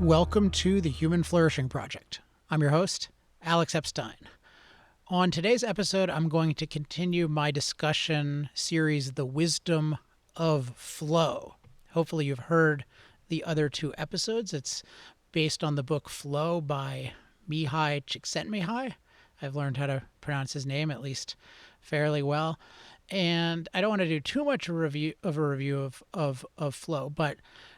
Welcome to the Human Flourishing Project. I'm your host, Alex Epstein. On today's episode, I'm going to continue my discussion series, The Wisdom of Flow. Hopefully you've heard the other two episodes. It's based on the book Flow by Mihai Csikszentmihalyi. I've learned how to pronounce his name at least fairly well. And I don't want to do too much of a review of Flow, but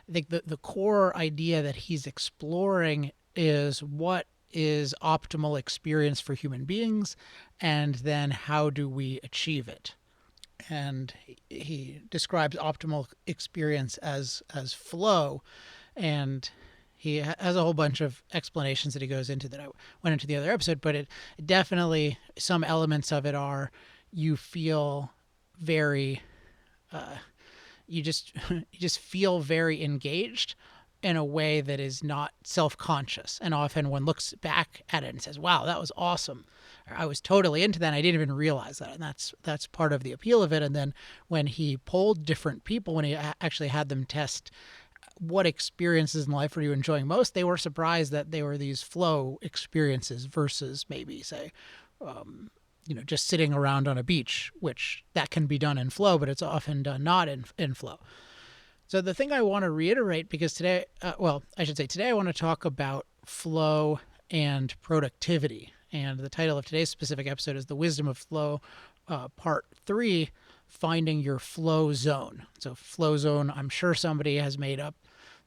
I think the core idea that he's exploring is what is optimal experience for human beings, and then how do we achieve it. And he describes optimal experience as flow, and he has a whole bunch of explanations that he goes into that I went into the other episode, but it definitely, some elements of it are you feel very you just feel very engaged in a way that is not self-conscious, and often one looks back at it and says, wow, that was awesome, or I was totally into that and I didn't even realize that. And that's part of the appeal of it. And then when he polled different people, when he actually had them test what experiences in life were you enjoying most, they were surprised that they were these flow experiences versus maybe say just sitting around on a beach, which that can be done in flow, but it's often done not in flow. So the thing I want to reiterate, because today I want to talk about flow and productivity. And the title of today's specific episode is The Wisdom of Flow, Part 3, Finding Your Flow Zone. So flow zone, I'm sure somebody has made up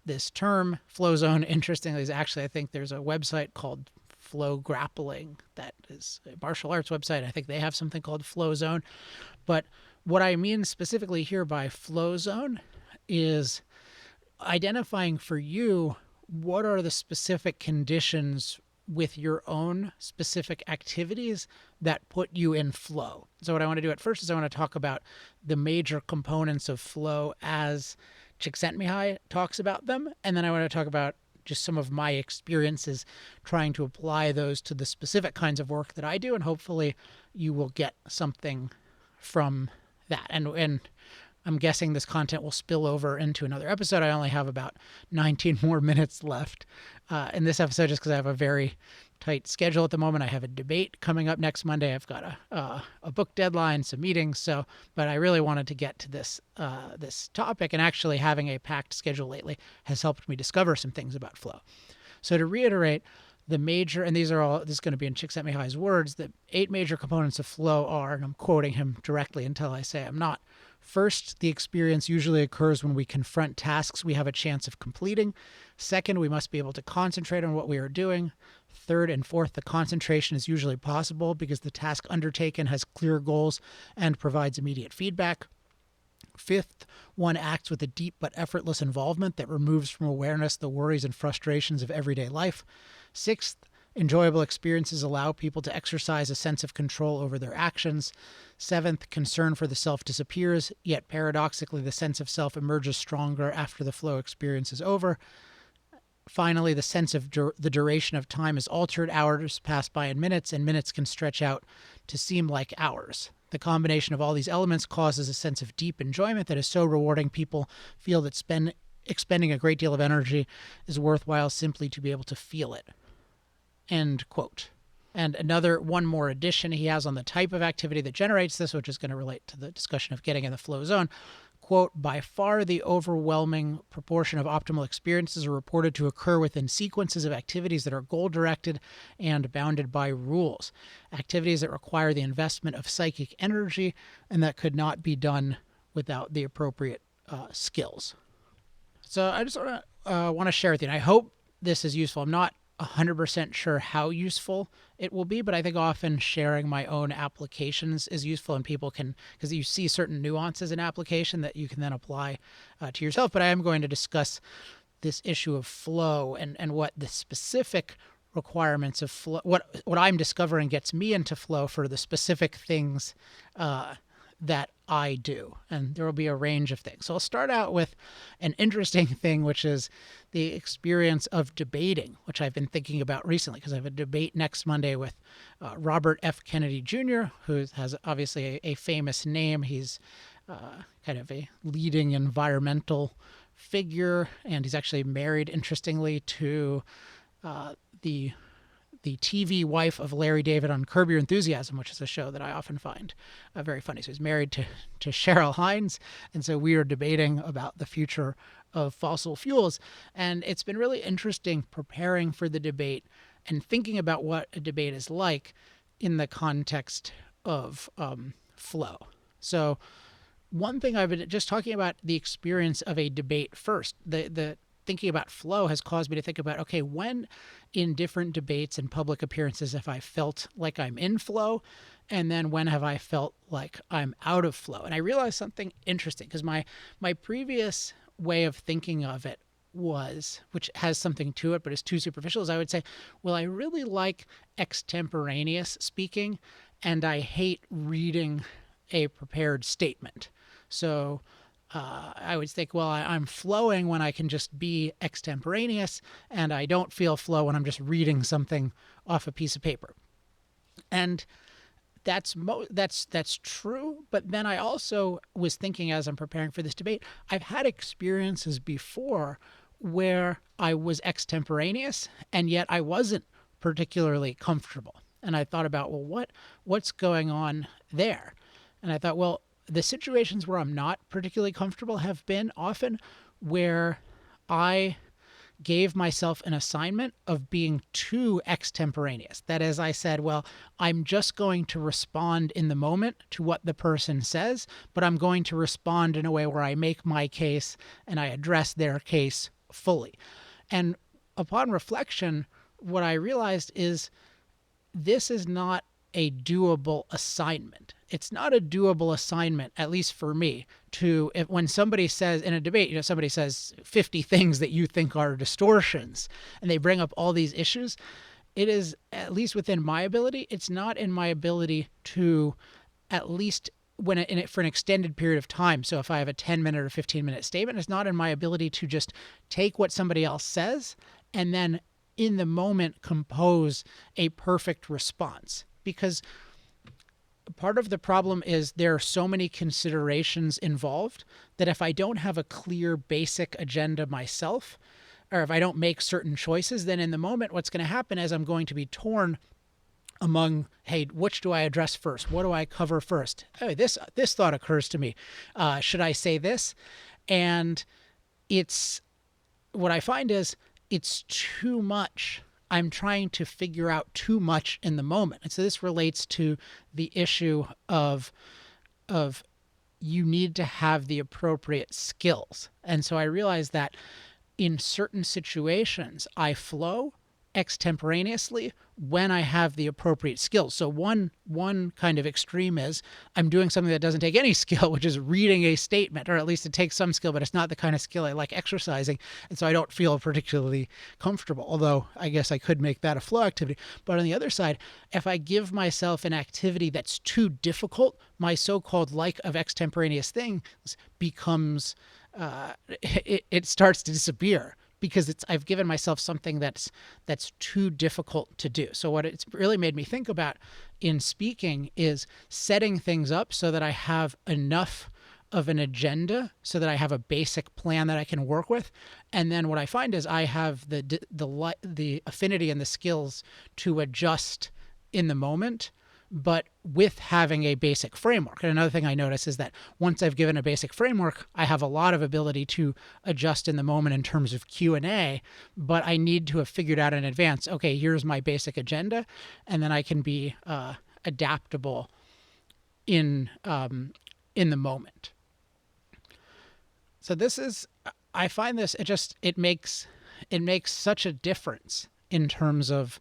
this term. Flow zone, interestingly, is actually, I think there's a website called Flow Grappling that is a martial arts website. I think they have something called Flow Zone. But what I mean specifically here by Flow Zone is identifying for you what are the specific conditions with your own specific activities that put you in flow. So what I want to do at first is I want to talk about the major components of flow as Csikszentmihalyi talks about them, and then I want to talk about just some of my experiences trying to apply those to the specific kinds of work that I do, and hopefully you will get something from that. And I'm guessing this content will spill over into another episode. I only have about 19 more minutes left in this episode just because I have a very tight schedule at the moment. I have a debate coming up next Monday. I've got a book deadline, some meetings. But I really wanted to get to this topic, and actually having a packed schedule lately has helped me discover some things about flow. So to reiterate, the major, and this is going to be in Csikszentmihalyi's words, the 8 major components of flow are, and I'm quoting him directly until I say I'm not. First, the experience usually occurs when we confront tasks we have a chance of completing. Second, we must be able to concentrate on what we are doing. Third and fourth, the concentration is usually possible because the task undertaken has clear goals and provides immediate feedback. Fifth, one acts with a deep but effortless involvement that removes from awareness the worries and frustrations of everyday life. Sixth, enjoyable experiences allow people to exercise a sense of control over their actions. Seventh, concern for the self disappears, yet paradoxically the sense of self emerges stronger after the flow experience is over. Finally, the sense of the duration of time is altered. Hours pass by in minutes, and minutes can stretch out to seem like hours. The combination of all these elements causes a sense of deep enjoyment that is so rewarding people feel that expending a great deal of energy is worthwhile simply to be able to feel it. End quote. And one more addition he has on the type of activity that generates this, which is going to relate to the discussion of getting in the flow zone. Quote, by far the overwhelming proportion of optimal experiences are reported to occur within sequences of activities that are goal-directed and bounded by rules. Activities that require the investment of psychic energy and that could not be done without the appropriate skills. So I just want to share with you, and I hope this is useful. I'm not 100% sure how useful it will be, but I think often sharing my own applications is useful, and people can, because you see certain nuances in application that you can then apply to yourself. But I am going to discuss this issue of flow and what the specific requirements of flow, what I'm discovering gets me into flow for the specific things that I do. And there will be a range of things. So I'll start out with an interesting thing, which is the experience of debating, which I've been thinking about recently because I have a debate next Monday with Robert F. Kennedy Jr., who has obviously a famous name. He's kind of a leading environmental figure, and he's actually married, interestingly, to the TV wife of Larry David on Curb Your Enthusiasm, which is a show that I often find very funny. So he's married to Cheryl Hines, and so we are debating about the future of fossil fuels. And it's been really interesting preparing for the debate and thinking about what a debate is like in the context of flow. So one thing I've been just talking about the experience of a debate first. The thinking about flow has caused me to think about, okay, when in different debates and public appearances have I felt like I'm in flow, and then when have I felt like I'm out of flow? And I realized something interesting, because my previous way of thinking of it was, which has something to it but is too superficial, is I would say, well, I really like extemporaneous speaking and I hate reading a prepared statement. So I would think, well, I'm flowing when I can just be extemporaneous, and I don't feel flow when I'm just reading something off a piece of paper. And that's true. But then I also was thinking, as I'm preparing for this debate, I've had experiences before where I was extemporaneous and yet I wasn't particularly comfortable. And I thought about, well, what's going on there? And I thought, well, the situations where I'm not particularly comfortable have been often where I gave myself an assignment of being too extemporaneous. That is, I said, well, I'm just going to respond in the moment to what the person says, but I'm going to respond in a way where I make my case and I address their case fully. And upon reflection, what I realized is this is not a doable assignment. It's not a doable assignment, at least for me, when somebody says in a debate, somebody says 50 things that you think are distortions and they bring up all these issues. It is, at least within my ability, it's not in my ability to, at least for an extended period of time. So if I have a 10-minute or 15-minute statement, it's not in my ability to just take what somebody else says and then in the moment compose a perfect response. Because part of the problem is there are so many considerations involved that if I don't have a clear basic agenda myself, or if I don't make certain choices, then in the moment what's going to happen is I'm going to be torn among, hey, which do I address first? What do I cover first? Oh, this thought occurs to me. Should I say this? And what I find is it's too much. I'm trying to figure out too much in the moment. And so this relates to the issue of you need to have the appropriate skills. And so I realized that in certain situations, I flow extemporaneously when I have the appropriate skills. So one kind of extreme is I'm doing something that doesn't take any skill, which is reading a statement, or at least it takes some skill, but it's not the kind of skill I like exercising. And so I don't feel particularly comfortable, although I guess I could make that a flow activity. But on the other side, if I give myself an activity that's too difficult, my so-called like of extemporaneous things becomes, it starts to disappear, because I've given myself something that's too difficult to do. So what it's really made me think about in speaking is setting things up so that I have enough of an agenda, so that I have a basic plan that I can work with. And then what I find is I have the affinity and the skills to adjust in the moment, but with having a basic framework. And another thing I notice is that once I've given a basic framework, I have a lot of ability to adjust in the moment in terms of Q&A, but I need to have figured out in advance, okay, here's my basic agenda, and then I can be adaptable in the moment. So I find this, it makes such a difference in terms of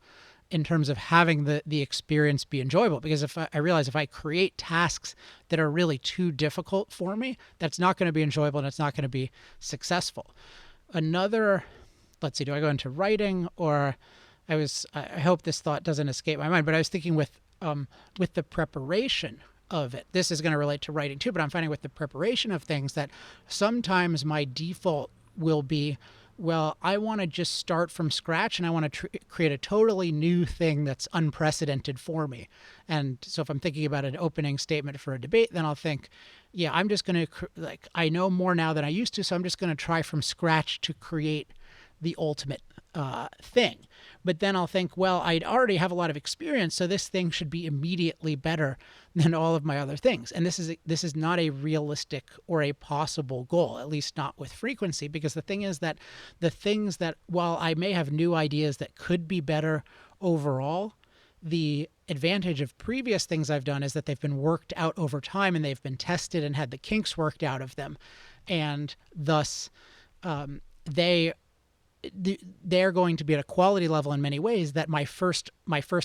having the experience be enjoyable. Because I realize if I create tasks that are really too difficult for me, that's not going to be enjoyable and it's not going to be successful. Let's see, do I go into writing, or I hope this thought doesn't escape my mind, but I was thinking with the preparation of it. This is going to relate to writing too, but I'm finding with the preparation of things that sometimes my default will be, well, I want to just start from scratch and I want to create a totally new thing that's unprecedented for me. And so if I'm thinking about an opening statement for a debate, then I'll think, yeah, I'm just going to, I know more now than I used to, so I'm just going to try from scratch to create the ultimate thing. But then I'll think, well, I already have a lot of experience, so this thing should be immediately better than all of my other things. And this is not a realistic or a possible goal, at least not with frequency, because the thing is that the things that, while I may have new ideas that could be better overall, the advantage of previous things I've done is that they've been worked out over time and they've been tested and had the kinks worked out of them. And thus, they they're going to be at a quality level in many ways that my first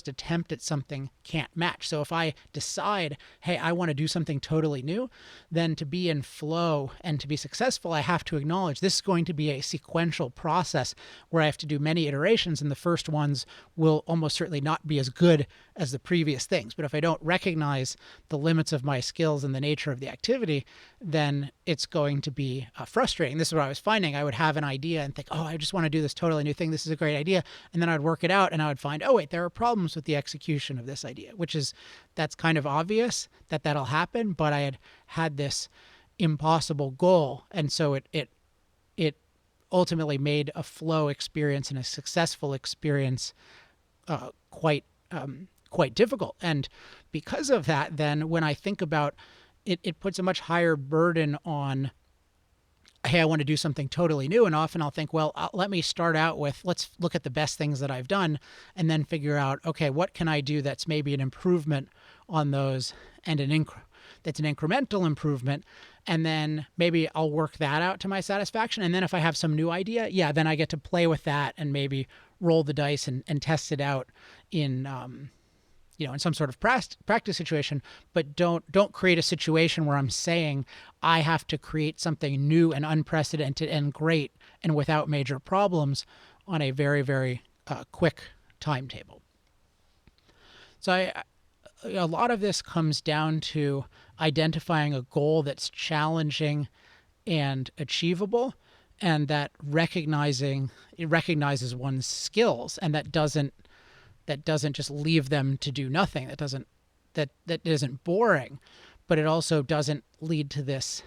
attempt at something can't match. So if I decide, hey, I want to do something totally new, then to be in flow and to be successful, I have to acknowledge this is going to be a sequential process where I have to do many iterations, and the first ones will almost certainly not be as good as the previous things. But if I don't recognize the limits of my skills and the nature of the activity, then it's going to be frustrating. This is what I was finding. I would have an idea and think, oh, I just want to do this totally new thing. This is a great idea. And then I'd work it out and I would find, oh, wait, there are problems with the execution of this idea, that's kind of obvious that that'll happen. But I had this impossible goal. And so it ultimately made a flow experience and a successful experience quite difficult. And because of that, then when I think about it, it puts a much higher burden on, hey, I want to do something totally new. And often I'll think, well, let me start out with, let's look at the best things that I've done and then figure out, okay, what can I do that's maybe an improvement on those and that's an incremental improvement. And then maybe I'll work that out to my satisfaction. And then if I have some new idea, yeah, then I get to play with that and maybe roll the dice and test it out in, in some sort of practice situation, but don't create a situation where I'm saying I have to create something new and unprecedented and great and without major problems on a very, very quick timetable. So a lot of this comes down to identifying a goal that's challenging and achievable, and that it recognizes one's skills, and that doesn't just leave them to do nothing. That isn't boring, but it also doesn't lead to this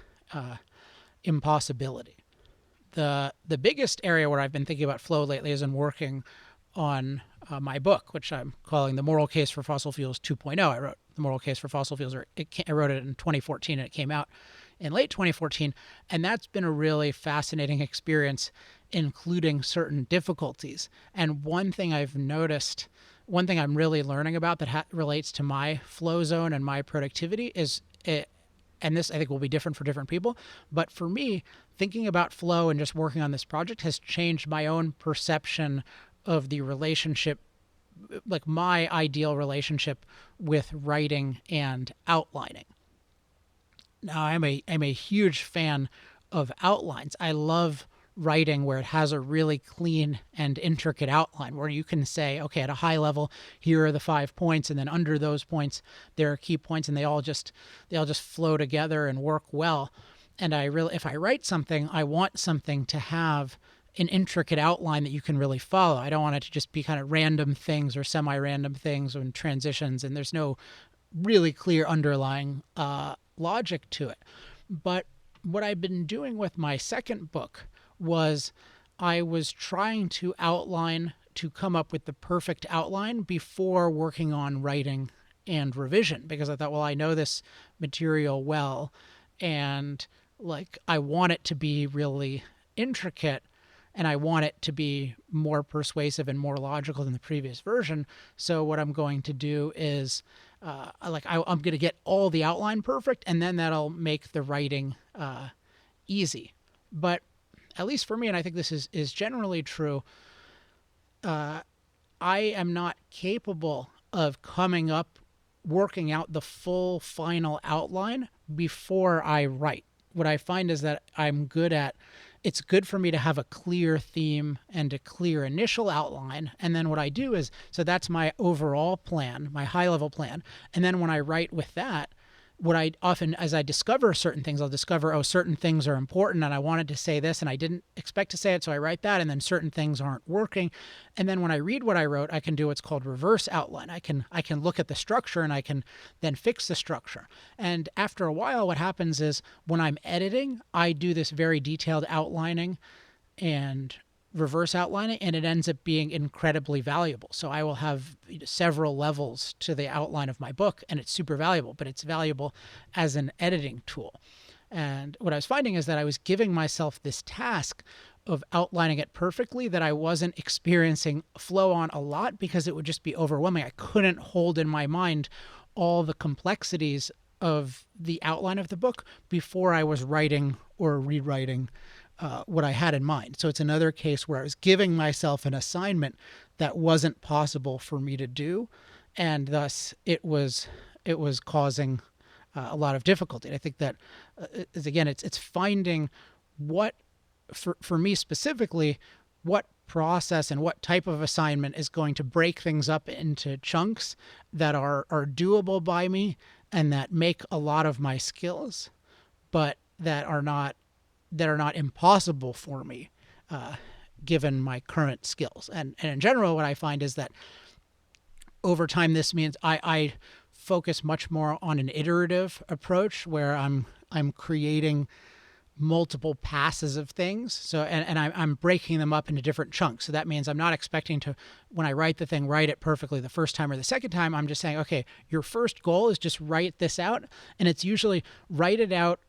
impossibility. The biggest area where I've been thinking about flow lately is in working on my book, which I'm calling The Moral Case for Fossil Fuels 2.0. I wrote The Moral Case for Fossil Fuels, I wrote it in 2014, and it came out in late 2014. And that's been a really fascinating experience, including certain difficulties. And one thing I'm really learning about that relates to my flow zone and my productivity is and this I think will be different for different people, but for me, thinking about flow and just working on this project has changed my own perception of the relationship, like my ideal relationship with writing and outlining. Now, I'm a huge fan of outlines. I love writing where it has a really clean and intricate outline where you can say, okay, at a high level, here are the 5 points, and then under those points there are key points, and they all just flow together and work well. And if I write something, I want something to have an intricate outline that you can really follow. I don't want it to just be kind of random things or semi-random things and transitions, and there's no really clear underlying logic to it. But what I've been doing with my second book was I was trying to come up with the perfect outline before working on writing and revision, because I thought, well, I know this material well, and I want it to be really intricate, and I want it to be more persuasive and more logical than the previous version. So what I'm going to do is I'm going to get all the outline perfect, and then that'll make the writing easy. But at least for me, and I think this is generally true, I am not capable of working out the full final outline before I write. What I find is that it's good for me to have a clear theme and a clear initial outline. And then what I do is, so that's my overall plan, my high level plan. And then when I write with that, what I often, as I discover certain things, I'll discover, oh, certain things are important and I wanted to say this and I didn't expect to say it, so I write that, and then certain things aren't working. And then when I read what I wrote, I can do what's called reverse outline. I can look at the structure and I can then fix the structure. And after a while, what happens is when I'm editing, I do this very detailed outlining and reverse outlining, and it ends up being incredibly valuable. So I will have several levels to the outline of my book, and it's super valuable, but it's valuable as an editing tool. And what I was finding is that I was giving myself this task of outlining it perfectly that I wasn't experiencing flow on a lot because it would just be overwhelming. I couldn't hold in my mind all the complexities of the outline of the book before I was writing or rewriting what I had in mind. So it's another case where I was giving myself an assignment that wasn't possible for me to do, and thus it was causing a lot of difficulty. And I think that again, it's finding what, for me specifically, what process and what type of assignment is going to break things up into chunks that are doable by me and that make a lot of my skills, but that are not impossible for me, given my current skills. And in general, what I find is that over time, this means I focus much more on an iterative approach where I'm creating multiple passes of things. So, and I'm breaking them up into different chunks. So that means I'm not expecting to, when I write the thing, write it perfectly the first time or the second time. I'm just saying, okay, your first goal is just write this out. And it's usually write it out.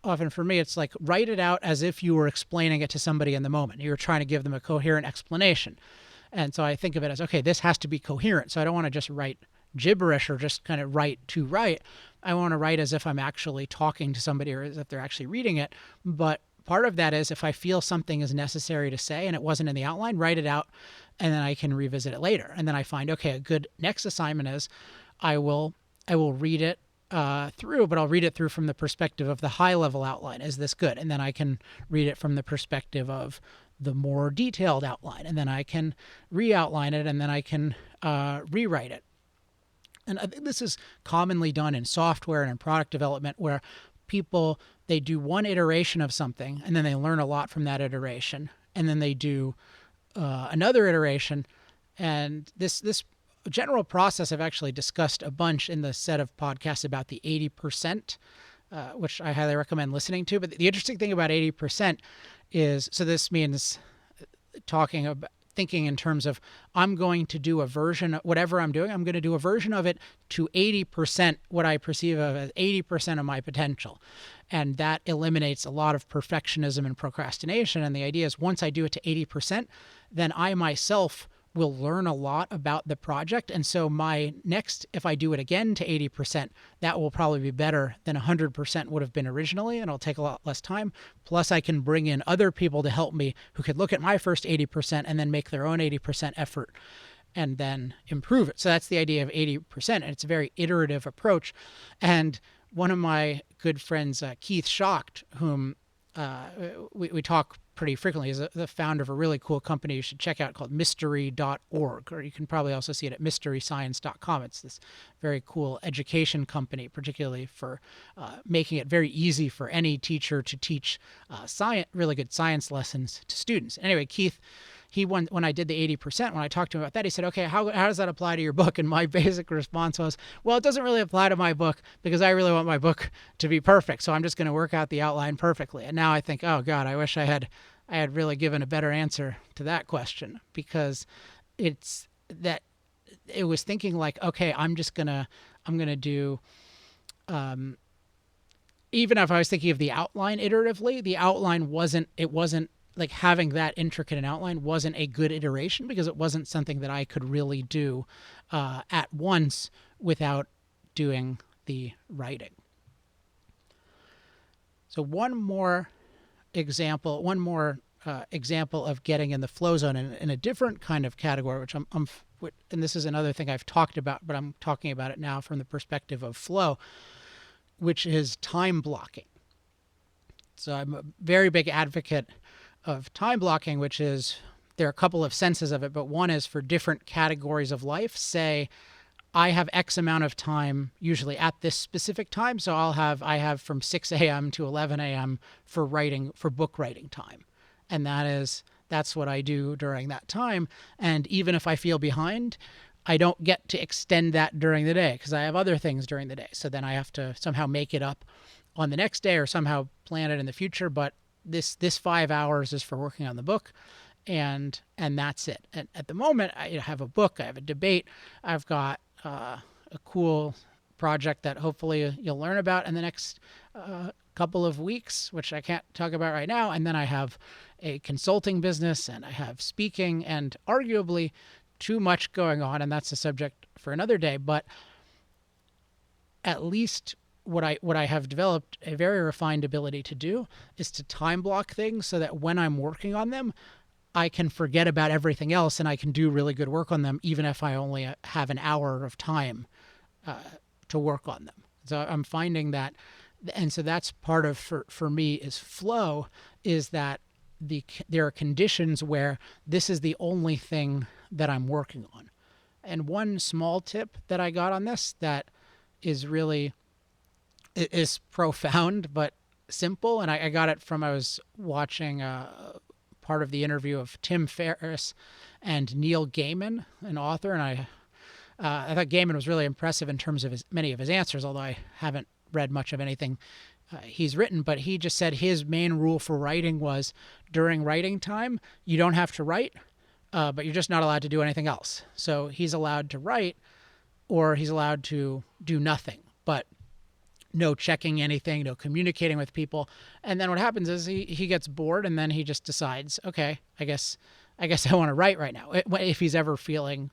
Often for me, it's like write it out as if you were explaining it to somebody in the moment. You're trying to give them a coherent explanation. And so I think of it as, okay, this has to be coherent. So I don't want to just write gibberish or just kind of write to write. I want to write as if I'm actually talking to somebody or as if they're actually reading it. But part of that is if I feel something is necessary to say and it wasn't in the outline, write it out, and then I can revisit it later. And then I find, okay, a good next assignment is I will read it through, but I'll read it through from the perspective of the high level outline. Is this good? And then I can read it from the perspective of the more detailed outline, and then I can re-outline it, and then I can rewrite it. And I think this is commonly done in software and in product development, where people, they do one iteration of something and then they learn a lot from that iteration, and then they do another iteration. And this general process I've actually discussed a bunch in the set of podcasts about the 80%, which I highly recommend listening to. But the interesting thing about 80% is, so this means thinking in terms of, I'm going to do a version of whatever I'm doing, I'm going to do a version of it to 80%, what I perceive of as 80% of my potential. And that eliminates a lot of perfectionism and procrastination. And the idea is once I do it to 80%, then I myself will learn a lot about the project. And so my next, if I do it again to 80%, that will probably be better than 100% would have been originally, and it'll take a lot less time. Plus I can bring in other people to help me who could look at my first 80% and then make their own 80% effort and then improve it. So that's the idea of 80%. And it's a very iterative approach. And one of my good friends, Keith Schacht, whom we talk pretty frequently, is the founder of a really cool company you should check out called mystery.org, or you can probably also see it at mysteryscience.com. It's this very cool education company, particularly for making it very easy for any teacher to teach really good science lessons to students. Anyway, Keith, when I did the 80%, when I talked to him about that, he said, okay, how does that apply to your book? And my basic response was, well, it doesn't really apply to my book because I really want my book to be perfect. So I'm just going to work out the outline perfectly. And now I think, oh God, I wish I had really given a better answer to that question, because it was thinking like, okay, I'm going to do, even if I was thinking of the outline iteratively, the outline wasn't like having that intricate an outline wasn't a good iteration because it wasn't something that I could really do at once without doing the writing. So one more example of getting in the flow zone in a different kind of category, which and this is another thing I've talked about, but I'm talking about it now from the perspective of flow, which is time blocking. So I'm a very big advocate of time blocking, which is, there are a couple of senses of it, but one is for different categories of life. Say I have X amount of time usually at this specific time. So I have from 6 a.m. to 11 a.m. for book writing time. And that's what I do during that time. And even if I feel behind, I don't get to extend that during the day because I have other things during the day. So then I have to somehow make it up on the next day or somehow plan it in the future. But this 5 hours is for working on the book, and that's it. And at the moment, I have a book, I have a debate, I've got a cool project that hopefully you'll learn about in the next couple of weeks, which I can't talk about right now. And then I have a consulting business, and I have speaking, and arguably too much going on, and that's a subject for another day. But at least what I have developed a very refined ability to do is to time block things so that when I'm working on them, I can forget about everything else and I can do really good work on them, even if I only have an hour of time to work on them. So I'm finding that, and so that's part of for me is flow, is that there are conditions where this is the only thing that I'm working on. And one small tip that I got on this that is really is profound but simple, and I got it from, I was watching part of the interview of Tim Ferriss and Neil Gaiman, an author, and I thought Gaiman was really impressive in terms of many of his answers, although I haven't read much of anything he's written. But he just said his main rule for writing was during writing time, you don't have to write, but you're just not allowed to do anything else. So he's allowed to write, or he's allowed to do nothing, but no checking anything, no communicating with people. And then what happens is he gets bored, and then he just decides, okay, I guess I want to write right now. If he's ever feeling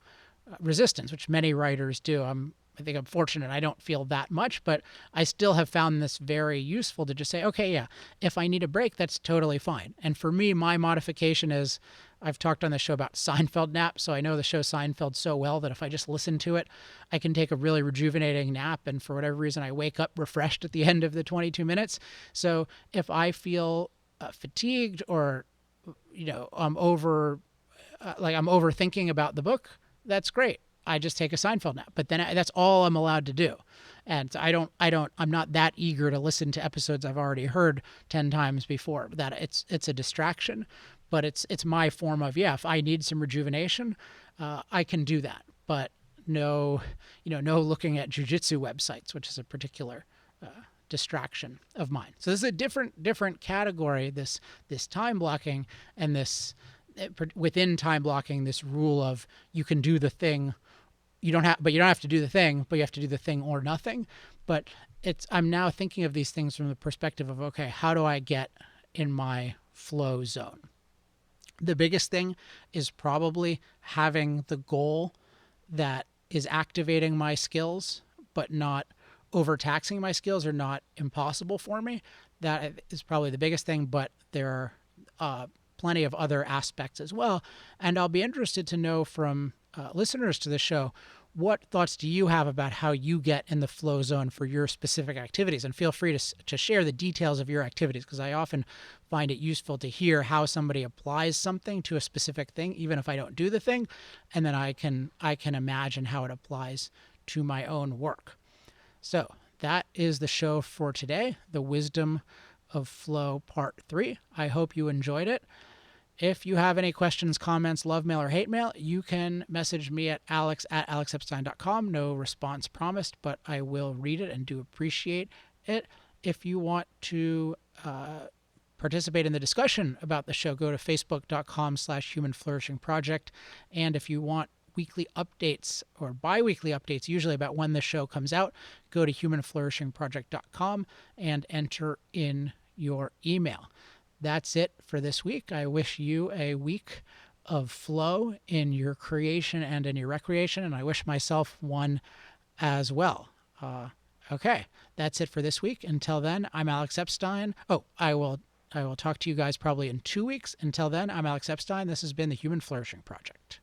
resistance, which many writers do. I think I'm fortunate I don't feel that much, but I still have found this very useful to just say, okay, yeah, if I need a break, that's totally fine. And for me, my modification is, I've talked on the show about Seinfeld naps, so I know the show Seinfeld so well that if I just listen to it, I can take a really rejuvenating nap, and for whatever reason, I wake up refreshed at the end of the 22 minutes. So if I feel fatigued, or I'm overthinking about the book, that's great. I just take a Seinfeld nap, but then that's all I'm allowed to do. And I'm not that eager to listen to episodes I've already heard 10 times before. That it's a distraction, but it's my form of, if I need some rejuvenation, I can do that. But no looking at jujitsu websites, which is a particular distraction of mine. So this is a different category, this time blocking, and this within time blocking, this rule of you can do the thing. You don't have to do the thing, but you have to do the thing or nothing. But I'm now thinking of these things from the perspective of, okay, how do I get in my flow zone? The biggest thing is probably having the goal that is activating my skills, but not overtaxing my skills, or not impossible for me. That is probably the biggest thing, but there are plenty of other aspects as well. And I'll be interested to know from listeners to the show, what thoughts do you have about how you get in the flow zone for your specific activities? And feel free to share the details of your activities, because I often find it useful to hear how somebody applies something to a specific thing, even if I don't do the thing, and then I can imagine how it applies to my own work. So that is the show for today, The Wisdom of Flow Part 3. I hope you enjoyed it. If you have any questions, comments, love mail, or hate mail, you can message me at alex@alexepstein.com. No response promised, but I will read it and do appreciate it. If you want to participate in the discussion about the show, go to facebook.com/Human Flourishing Project. And if you want weekly updates or bi-weekly updates, usually about when the show comes out, go to humanflourishingproject.com and enter in your email. That's it for this week. I wish you a week of flow in your creation and in your recreation, and I wish myself one as well. Okay, that's it for this week. Until then, I'm Alex Epstein. I will talk to you guys probably in 2 weeks. Until then, I'm Alex Epstein. This has been the Human Flourishing Project.